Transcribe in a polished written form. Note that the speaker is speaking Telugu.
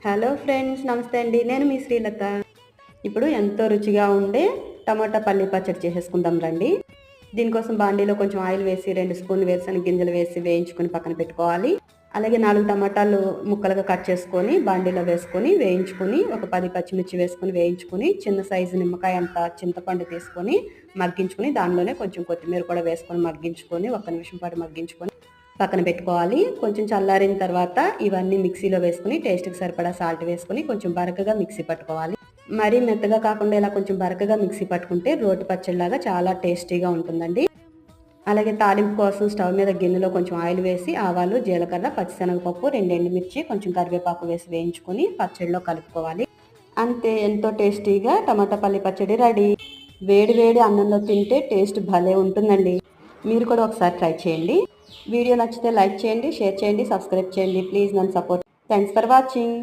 హలో ఫ్రెండ్స్, నమస్తే అండి. నేను మీ శ్రీలత. ఇప్పుడు ఎంతో రుచిగా ఉండే టమాటా పల్లి పచ్చడి చేసేసుకుందాం రండి. దీనికోసం బాండీలో కొంచెం ఆయిల్ వేసి 2 స్పూన్లు వేరుశనగ గింజలు వేసి వేయించుకొని పక్కన పెట్టుకోవాలి. అలాగే 4 టమాటాలు ముక్కలుగా కట్ చేసుకొని బాండీలో వేసుకొని వేయించుకొని, ఒక 10 పచ్చిమిర్చి వేసుకొని వేయించుకొని, చిన్న సైజు నిమ్మకాయ అంత చింతపండు తీసుకొని మగ్గించుకొని, దానిలోనే కొంచెం కొత్తిమీర కూడా వేసుకొని మగ్గించుకొని, ఒక్క నిమిషం పాటు మగ్గించుకొని పక్కన పెట్టుకోవాలి. కొంచెం చల్లారిన తర్వాత ఇవన్నీ మిక్సీలో వేసుకొని టేస్ట్కి సరిపడా సాల్ట్ వేసుకొని కొంచెం బరకగా మిక్సీ పట్టుకోవాలి. మరీ మెత్తగా కాకుండా ఇలా కొంచెం బరకగా మిక్సీ పట్టుకుంటే రోటి పచ్చడిలాగా చాలా టేస్టీగా ఉంటుందండి. అలాగే తాలింపు కోసం స్టవ్ మీద గిన్నెలో కొంచెం ఆయిల్ వేసి ఆవాలు, జీలకర్ర, పచ్చిశనగపప్పు, 2 ఎండుమిర్చి, కొంచెం కరివేపాకు వేసి వేయించుకొని పచ్చడిలో కలుపుకోవాలి. అంతే, ఎంతో టేస్టీగా టమాటా పల్లి పచ్చడి రెడీ. వేడి వేడి అన్నంలో తింటే టేస్ట్ భలే ఉంటుందండి. మీరు కూడా ఒకసారి ట్రై చేయండి. వీడియో నచ్చితే లైక్ చేయండి, షేర్ చేయండి, సబ్స్క్రైబ్ చేయండి. ప్లీజ్ నన్ను సపోర్ట్. Thanks for watching.